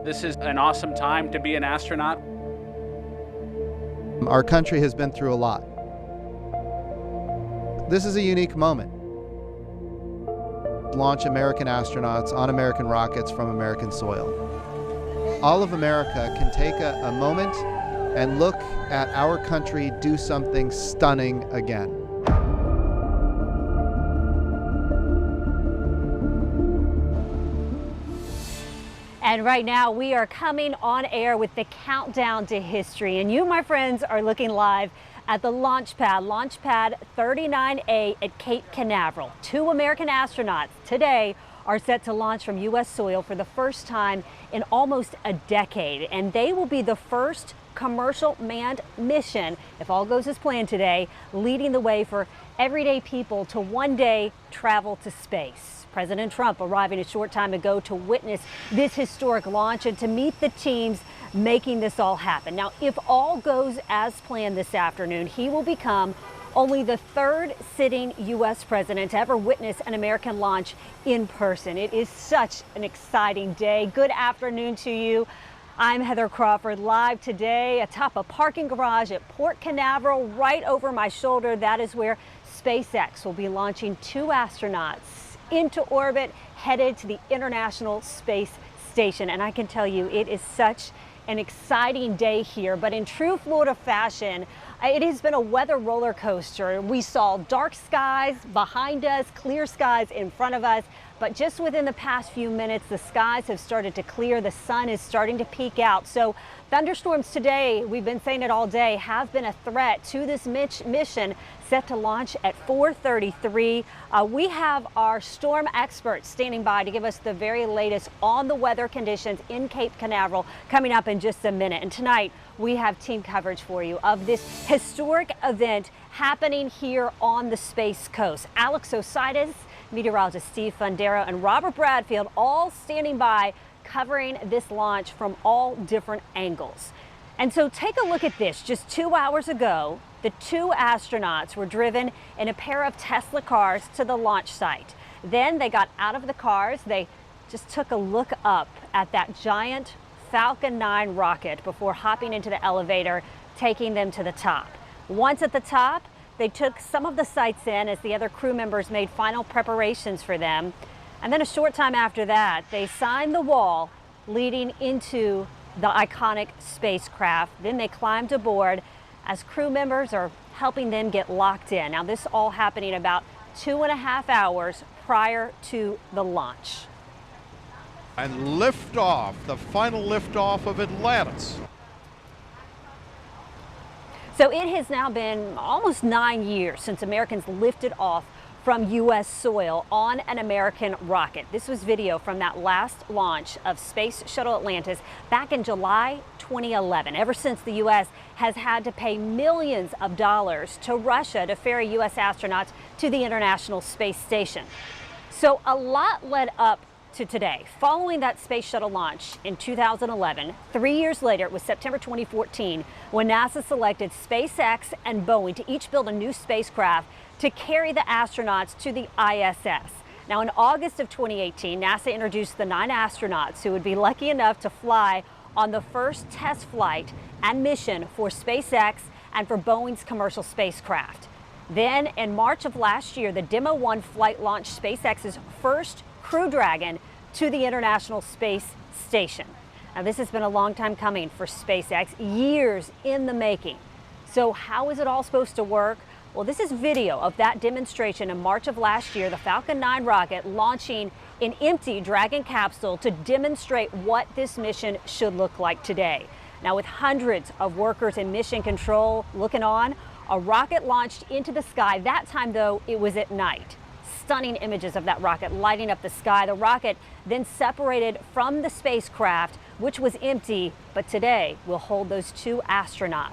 This is an awesome time to be an astronaut. Our country has been through a lot. This is a unique moment. Launch American astronauts on American rockets from American soil. All of America can take a moment and look at our country do something stunning again. And right now we are coming on air with the countdown to history. And you, my friends, are looking live at the launch pad 39A at Cape Canaveral. 2 American astronauts today are set to launch from U.S. soil for the first time in almost a decade. And they will be the first commercial manned mission, if all goes as planned today, leading the way for everyday people to one day travel to space. President Trump arriving a short time ago to witness this historic launch and to meet the teams making this all happen. Now, if all goes as planned this afternoon, he will become only the 3rd sitting U.S. president to ever witness an American launch in person. It is such an exciting day. Good afternoon to you. I'm Heather Crawford, live today atop a parking garage at Port Canaveral. Right over my shoulder, that is where SpaceX will be launching 2 astronauts into orbit, headed to the International Space Station. And I can tell you, it is such an exciting day here. But in true Florida fashion, it has been a weather roller coaster. We saw dark skies behind us, clear skies in front of us. But just within the past few minutes, the skies have started to clear. The sun is starting to peek out. So thunderstorms today, we've been saying it all day, have been a threat to this mission set to launch at 4:33. We have our storm experts standing by to give us the very latest on the weather conditions in Cape Canaveral coming up in just a minute. And tonight, we have team coverage for you of this historic event happening here on the Space Coast. Alex Ositis, meteorologist Steve Fundero, and Robert Bradfield all standing by covering this launch from all different angles. And so take a look at this. Just 2 hours ago, the 2 astronauts were driven in a pair of Tesla cars to the launch site. Then they got out of the cars. They just took a look up at that giant Falcon 9 rocket before hopping into the elevator, taking them to the top. Once at the top, they took some of the sights in as the other crew members made final preparations for them. And then a short time after that, they signed the wall leading into the iconic spacecraft. Then they climbed aboard as crew members are helping them get locked in. Now, this all happening about 2.5 hours prior to the launch. And liftoff, the final liftoff of Atlantis. So it has now been almost 9 years since Americans lifted off from U.S. soil on an American rocket. This was video from that last launch of Space Shuttle Atlantis back in July 2011. Ever since, the U.S. has had to pay millions of dollars to Russia to ferry U.S. astronauts to the International Space Station. So a lot led up to today. Following that space shuttle launch in 2011, 3 years later, it was September 2014, when NASA selected SpaceX and Boeing to each build a new spacecraft to carry the astronauts to the ISS. Now, in August of 2018, NASA introduced the 9 astronauts who would be lucky enough to fly on the first test flight and mission for SpaceX and for Boeing's commercial spacecraft. Then, in March of last year, the Demo 1 flight launched SpaceX's first Crew Dragon to the International Space Station. Now, this has been a long time coming for SpaceX, years in the making. So how is it all supposed to work? Well, this is video of that demonstration in March of last year, the Falcon 9 rocket launching an empty Dragon capsule to demonstrate what this mission should look like today. Now, with hundreds of workers in mission control looking on, a rocket launched into the sky. That time, though, it was at night. Stunning images of that rocket lighting up the sky. The rocket then separated from the spacecraft, which was empty, but today will hold those 2 astronauts.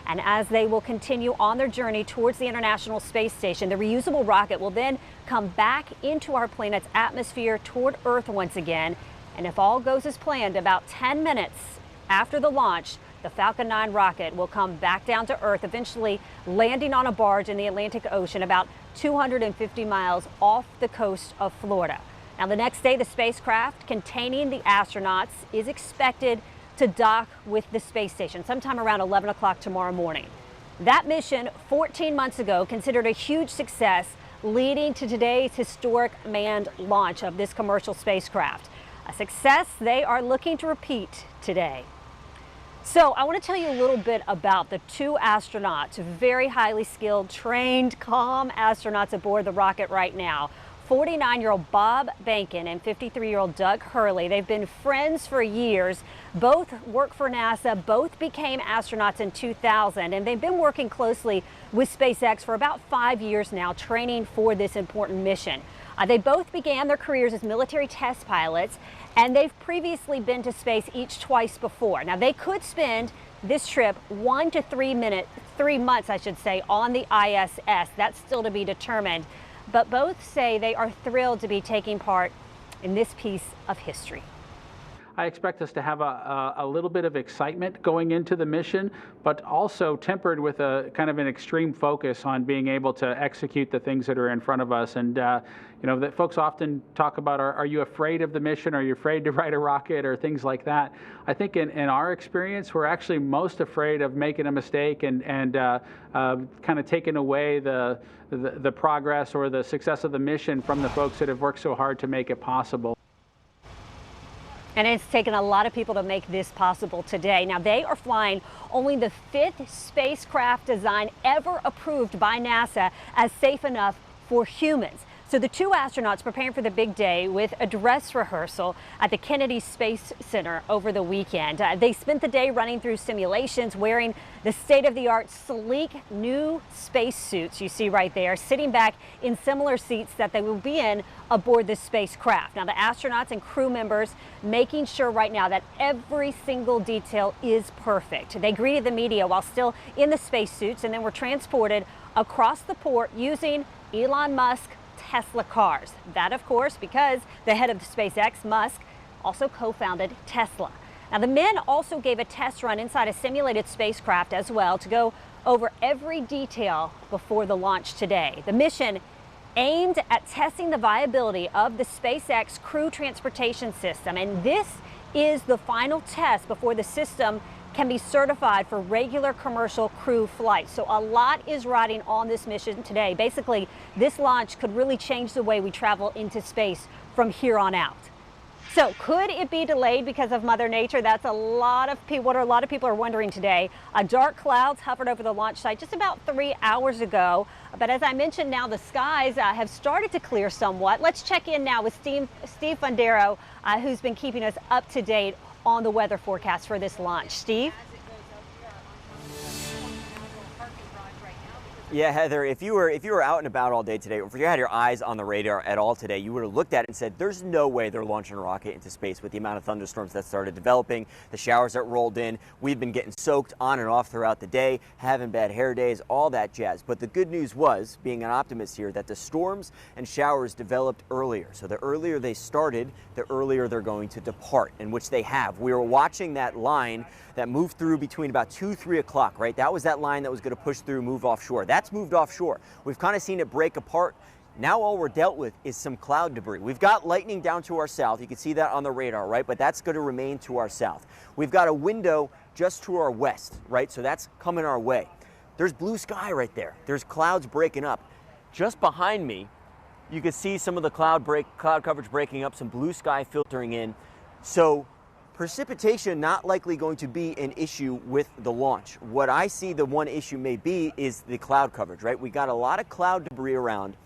And as they will continue on their journey towards the International Space Station, the reusable rocket will then come back into our planet's atmosphere toward Earth once again. And if all goes as planned, about 10 minutes after the launch, the Falcon 9 rocket will come back down to Earth, eventually landing on a barge in the Atlantic Ocean about 250 miles off the coast of Florida. Now, the next day, the spacecraft containing the astronauts is expected to dock with the space station sometime around 11 o'clock tomorrow morning. That mission 14 months ago considered a huge success, leading to today's historic manned launch of this commercial spacecraft. A success they are looking to repeat today. So I want to tell you a little bit about the two astronauts, very highly skilled, trained, calm astronauts aboard the rocket right now. 49-year-old Bob Behnken and 53-year-old Doug Hurley. They've been friends for years. Both work for NASA. Both became astronauts in 2000, and they've been working closely with SpaceX for about 5 years now, training for this important mission. They both began their careers as military test pilots, and they've previously been to space each twice before. Now, they could spend this trip 1 to 3 months, I should say, on the ISS. That's still to be determined. But both say they are thrilled to be taking part in this piece of history. I expect us to have a little bit of excitement going into the mission, but also tempered with a kind of an extreme focus on being able to execute the things that are in front of us. And you know, that folks often talk about, are you afraid of the mission? Are you afraid to ride a rocket or things like that? I think in our experience, we're actually most afraid of making a mistake and kind of taking away the progress or the success of the mission from the folks that have worked so hard to make it possible. And it's taken a lot of people to make this possible today. Now, they are flying only the 5th spacecraft design ever approved by NASA as safe enough for humans. So the two astronauts preparing for the big day with a dress rehearsal at the Kennedy Space Center over the weekend. They spent the day running through simulations, wearing the state-of-the-art sleek new space suits you see right there, sitting back in similar seats that they will be in aboard this spacecraft. Now, the astronauts and crew members making sure right now that every single detail is perfect. They greeted the media while still in the spacesuits and then were transported across the port using Elon Musk Tesla cars. That, of course, because the head of SpaceX, Musk, also co-founded Tesla. Now, the men also gave a test run inside a simulated spacecraft as well to go over every detail before the launch today. The mission aimed at testing the viability of the SpaceX Crew Transportation System, and this is the final test before the system can be certified for regular commercial crew flights. So a lot is riding on this mission today. Basically, this launch could really change the way we travel into space from here on out. So could it be delayed because of Mother Nature? That's what a lot of people are wondering today. Dark clouds hovered over the launch site just about 3 hours ago. But as I mentioned, now the skies have started to clear somewhat. Let's check in now with Steve Fundero, who's been keeping us up to date on the weather forecast for this launch. Steve? Yeah, Heather, if you were out and about all day today, or if you had your eyes on the radar at all today, you would have looked at it and said, there's no way they're launching a rocket into space with the amount of thunderstorms that started developing, the showers that rolled in. We've been getting soaked on and off throughout the day, having bad hair days, all that jazz. But the good news was, being an optimist here, that the storms and showers developed earlier. So the earlier they started, the earlier they're going to depart, in which they have. We were watching that line that moved through between about 2, 3 o'clock, right? That was that line that was going to push through, move offshore. That's moved offshore. We've kind of seen it break apart. Now all we're dealt with is some cloud debris. We've got lightning down to our south. You can see that on the radar, right? But that's going to remain to our south. We've got a window just to our west, right? So that's coming our way. There's blue sky right there. There's clouds breaking up. Just behind me, you can see some of the cloud coverage breaking up, some blue sky filtering in. So precipitation not likely going to be an issue with the launch. What I see the one issue may be is the cloud coverage, right? We got a lot of cloud debris around.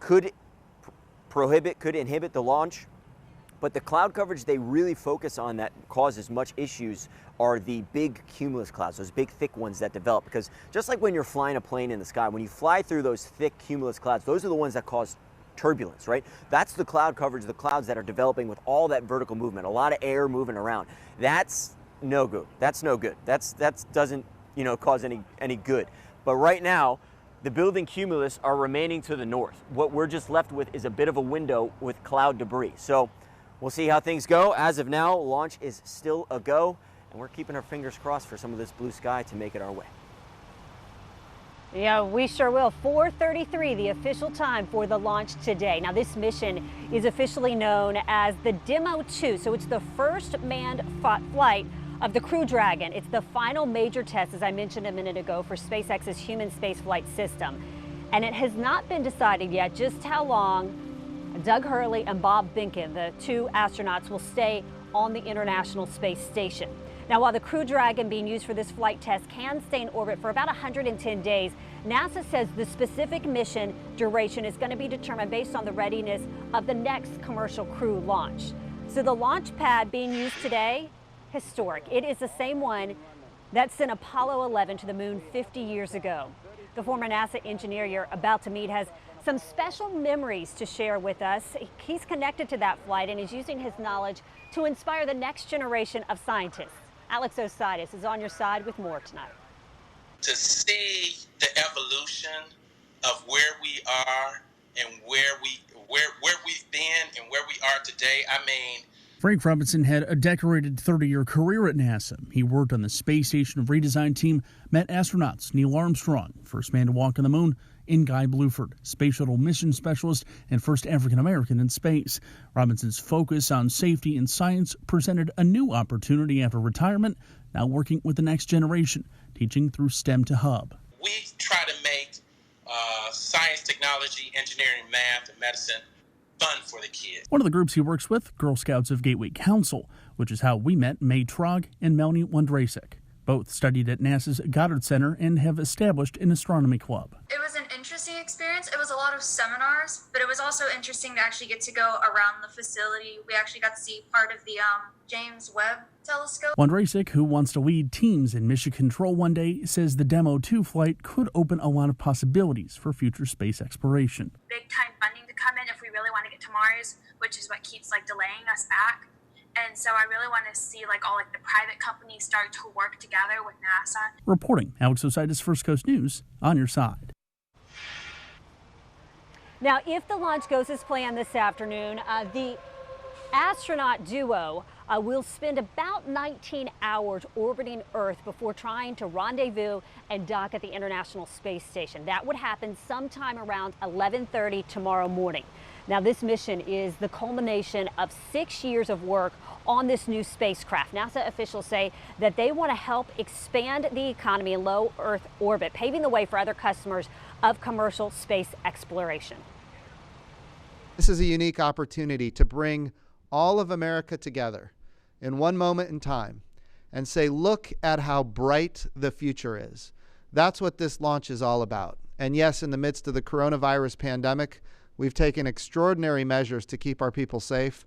Could inhibit the launch, but the cloud coverage they really focus on that causes much issues are the big cumulus clouds, those big thick ones that develop. Because just like when you're flying a plane in the sky, when you fly through those thick cumulus clouds, those are the ones that cause turbulence, right? That's the cloud coverage, the clouds that are developing with all that vertical movement, a lot of air moving around. That's no good. That's no good. That doesn't, cause any good. But right now, the building cumulus are remaining to the north. What we're just left with is a bit of a window with cloud debris. So we'll see how things go. As of now, launch is still a go, and we're keeping our fingers crossed for some of this blue sky to make it our way. Yeah, we sure will. 4:33, the official time for the launch today. Now, this mission is officially known as the Demo 2, so it's the first manned flight of the Crew Dragon. It's the final major test, as I mentioned a minute ago, for SpaceX's human spaceflight system. And it has not been decided yet just how long Doug Hurley and Bob Behnken, the two astronauts, will stay on the International Space Station. Now, while the Crew Dragon being used for this flight test can stay in orbit for about 110 days, NASA says the specific mission duration is going to be determined based on the readiness of the next commercial crew launch. So the launch pad being used today, historic. It is the same one that sent Apollo 11 to the moon 50 years ago. The former NASA engineer you're about to meet has some special memories to share with us. He's connected to that flight and is using his knowledge to inspire the next generation of scientists. Alex Osiris is on your side with more tonight. To see the evolution of where we are and where we've been and where we are today, I mean, Frank Robinson had a decorated 30-year career at NASA. He worked on the space station redesign team, met astronauts Neil Armstrong, first man to walk on the moon, and Guy Bluford, space shuttle mission specialist and first African-American in space. Robinson's focus on safety and science presented a new opportunity after retirement, now working with the next generation, teaching through STEM to Hub. We try to make science, technology, engineering, math, and medicine fun for the kids. One of the groups he works with, Girl Scouts of Gateway Council, which is how we met May Trog and Melanie Wondrasek. Both studied at NASA's Goddard Center and have established an astronomy club. It was an interesting experience. It was a lot of seminars, but it was also interesting to actually get to go around the facility. We actually got to see part of the James Webb telescope. Wondrasek, who wants to lead teams in mission control one day, says the Demo 2 flight could open a lot of possibilities for future space exploration. Big time funding to come in if we really want to get to Mars, which is what keeps delaying us back. And so I really want to see all the private companies start to work together with NASA. Reporting, Alex Osiris, First Coast News, on your side. Now, if the launch goes as planned this afternoon, the astronaut duo will spend about 19 hours orbiting Earth before trying to rendezvous and dock at the International Space Station. That would happen sometime around 11:30 tomorrow morning. Now, this mission is the culmination of 6 years of work on this new spacecraft. NASA officials say that they want to help expand the economy in low Earth orbit, paving the way for other customers of commercial space exploration. This is a unique opportunity to bring all of America together in one moment in time and say, look at how bright the future is. That's what this launch is all about. And yes, in the midst of the coronavirus pandemic, we've taken extraordinary measures to keep our people safe.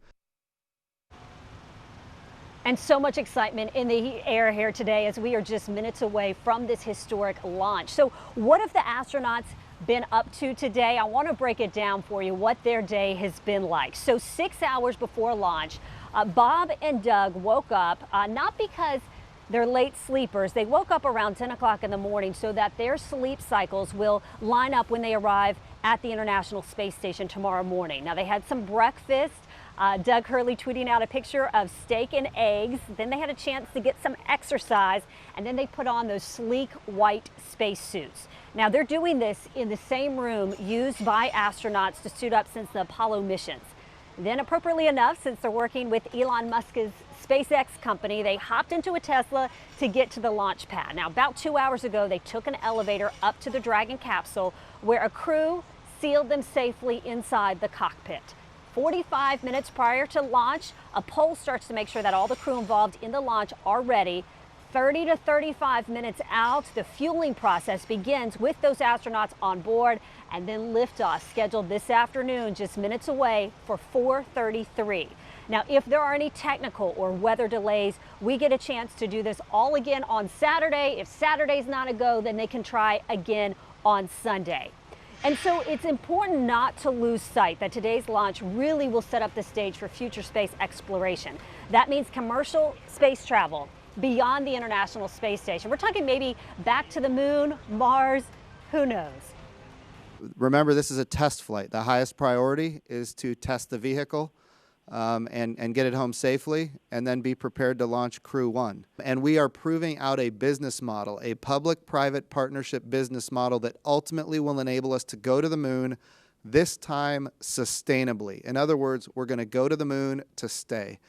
And so much excitement in the air here today as we are just minutes away from this historic launch. So what have the astronauts been up to today? I want to break it down for you what their day has been like. So 6 hours before launch, Bob and Doug woke up, not because they're late sleepers. They woke up around 10 o'clock in the morning so that their sleep cycles will line up when they arrive at the International Space Station tomorrow morning. Now, they had some breakfast. Doug Hurley tweeting out a picture of steak and eggs. Then they had a chance to get some exercise, and then they put on those sleek white space suits. Now, they're doing this in the same room used by astronauts to suit up since the Apollo missions. Then, appropriately enough, since they're working with Elon Musk's SpaceX company, they hopped into a Tesla to get to the launch pad. Now, about 2 hours ago, they took an elevator up to the Dragon capsule where a crew sealed them safely inside the cockpit. 45 minutes prior to launch, a poll starts to make sure that all the crew involved in the launch are ready. 30 to 35 minutes out, the fueling process begins with those astronauts on board, and then liftoff scheduled this afternoon, just minutes away for 4:33. Now, if there are any technical or weather delays, we get a chance to do this all again on Saturday. If Saturday's not a go, then they can try again on Sunday. And so it's important not to lose sight that today's launch really will set up the stage for future space exploration. That means commercial space travel beyond the International Space Station. We're talking maybe back to the moon, Mars, who knows? Remember, this is a test flight. The highest priority is to test the vehicle. and get it home safely, and then be prepared to launch Crew 1. And we are proving out a business model, a public-private partnership business model that ultimately will enable us to go to the moon, this time sustainably. In other words, we're going to go to the moon to stay.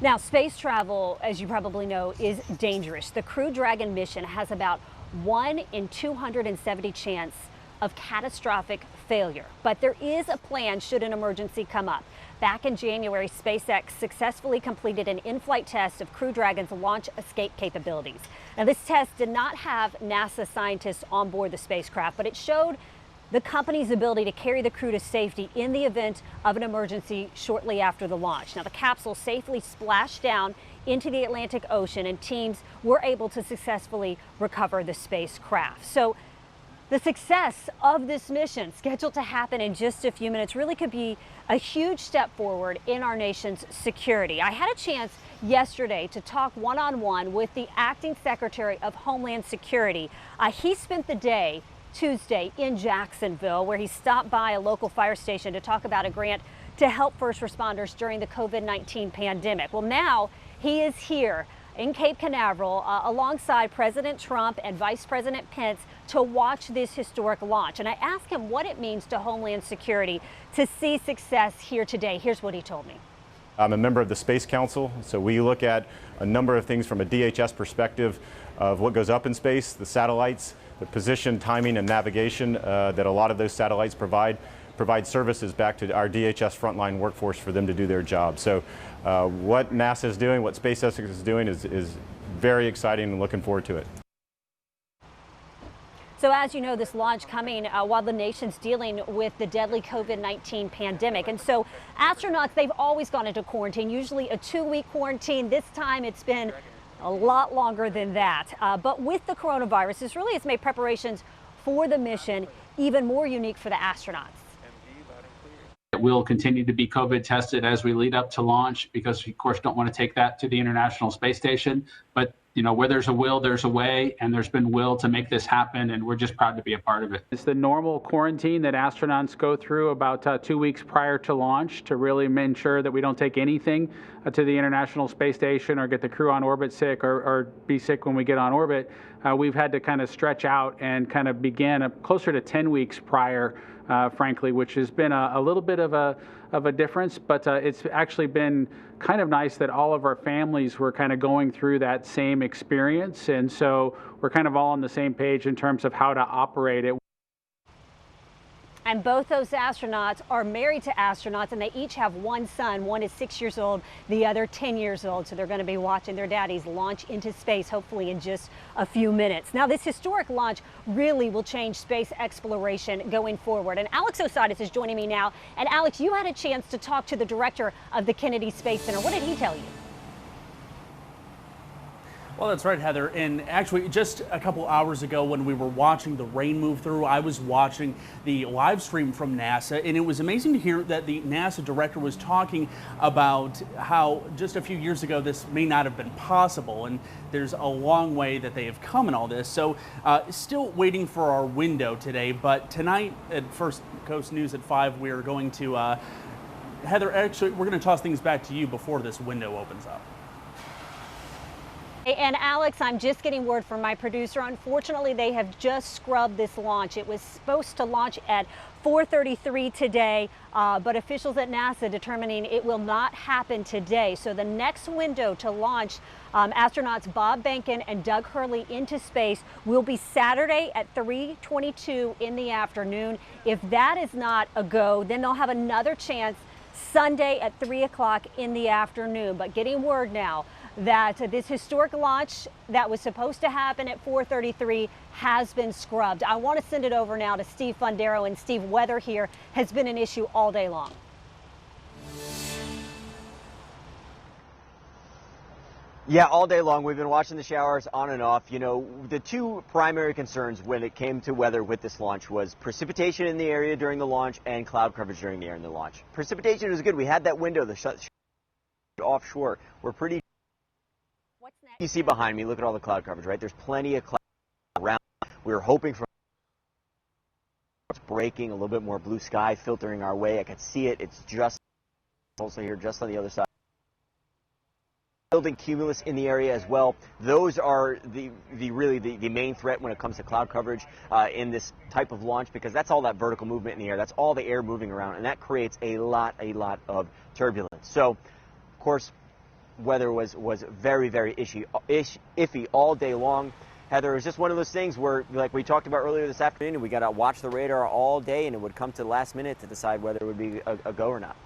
Now, space travel, as you probably know, is dangerous. The Crew Dragon mission has about 1 in 270 chance of catastrophic failure. But there is a plan should an emergency come up. Back in January, SpaceX successfully completed an in-flight test of Crew Dragon's launch escape capabilities. Now, this test did not have NASA scientists on board the spacecraft, but it showed the company's ability to carry the crew to safety in the event of an emergency shortly after the launch. Now, the capsule safely splashed down into the Atlantic Ocean, and teams were able to successfully recover the spacecraft. So the success of this mission, scheduled to happen in just a few minutes, really could be a huge step forward in our nation's security. I had a chance yesterday to talk one-on-one with the acting Secretary of Homeland Security. He spent the day Tuesday in Jacksonville, where he stopped by a local fire station to talk about a grant to help first responders during the COVID-19 pandemic. Well, now he is here in Cape Canaveral alongside President Trump and Vice President Pence to watch this historic launch. And I asked him what it means to Homeland Security to see success here today. Here's what he told me. I'm a member of the Space Council, so we look at a number of things from a DHS perspective of what goes up in space, the satellites, the position, timing, and navigation that a lot of those satellites provide services back to our DHS frontline workforce for them to do their job. So what NASA is doing, what SpaceX is doing is very exciting, and looking forward to it. So as you know, this launch coming while the nation's dealing with the deadly COVID-19 pandemic. And so astronauts, they've always gone into quarantine, usually a 2-week quarantine. This time it's been a lot longer than that. But with the coronavirus, this really has made preparations for the mission even more unique for the astronauts. We'll continue to be COVID tested as we lead up to launch, because we, of course, don't want to take that to the International Space Station. But, you know, where there's a will, there's a way, and there's been will to make this happen, and we're just proud to be a part of it. It's the normal quarantine that astronauts go through about 2 weeks prior to launch to really ensure that we don't take anything to the International Space Station or get the crew on orbit sick or be sick when we get on orbit. We've had to kind of stretch out and kind of begin closer to 10 weeks prior, frankly, which has been a little bit of a difference, but it's actually been kind of nice that all of our families were kind of going through that same experience, and so we're kind of all on the same page in terms of how to operate it. And both those astronauts are married to astronauts, and they each have one son. One is 6 years old, the other 10 years old. So they're going to be watching their daddies launch into space, hopefully in just a few minutes. Now, this historic launch really will change space exploration going forward. And Alex Osiris is joining me now. And Alex, you had a chance to talk to the director of the Kennedy Space Center. What did he tell you? Well, that's right, Heather. And actually, just a couple hours ago when we were watching the rain move through, I was watching the live stream from NASA, and it was amazing to hear that the NASA director was talking about how just a few years ago this may not have been possible, and there's a long way that they have come in all this. So still waiting for our window today, but tonight at First Coast News at 5, we are going to, Heather, actually, we're going to toss things back to you before this window opens up. And Alex, I'm just getting word from my producer. Unfortunately, they have just scrubbed this launch. It was supposed to launch at 4:33 today, but officials at NASA determining it will not happen today. So the next window to launch astronauts Bob Behnken and Doug Hurley into space will be Saturday at 3:22 in the afternoon. If that is not a go, then they'll have another chance Sunday at 3 o'clock in the afternoon. But getting word now that this historic launch that was supposed to happen at 4:33 has been scrubbed. I want to send it over now to Steve Fundero. And Steve, weather here has been an issue all day long. Yeah, all day long. We've been watching the showers on and off. You know, the two primary concerns when it came to weather with this launch was precipitation in the area during the launch and cloud coverage during the air in the launch. Precipitation was good. We had that window, the shut offshore. We're pretty. What's next? You see behind me, look at all the cloud coverage, right? There's plenty of cloud around. We were hoping for it's breaking, a little bit more blue sky filtering our way. I could see it. It's just Also here just on the other side. Building cumulus in the area as well. Those are the main threat when it comes to cloud coverage in this type of launch, because that's all that vertical movement in the air. That's all the air moving around, and that creates a lot of turbulence. So, of course, weather was very iffy all day long. Heather, it was just one of those things where, like we talked about earlier this afternoon, we got to watch the radar all day, and it would come to the last minute to decide whether it would be a go or not.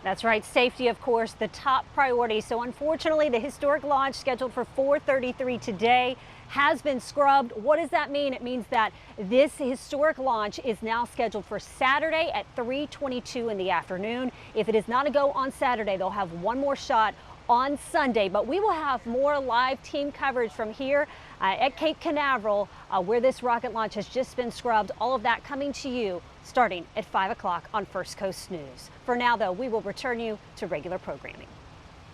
That's right. Safety, of course, the top priority. So unfortunately, the historic launch scheduled for 4:33 today has been scrubbed. What does that mean? It means that this historic launch is now scheduled for Saturday at 3:22 in the afternoon. If it is not a go on Saturday, they'll have one more shot on Sunday. But we will have more live team coverage from here at Cape Canaveral, where this rocket launch has just been scrubbed. All of that coming to you starting at 5 o'clock on First Coast News. For now, though, we will return you to regular programming.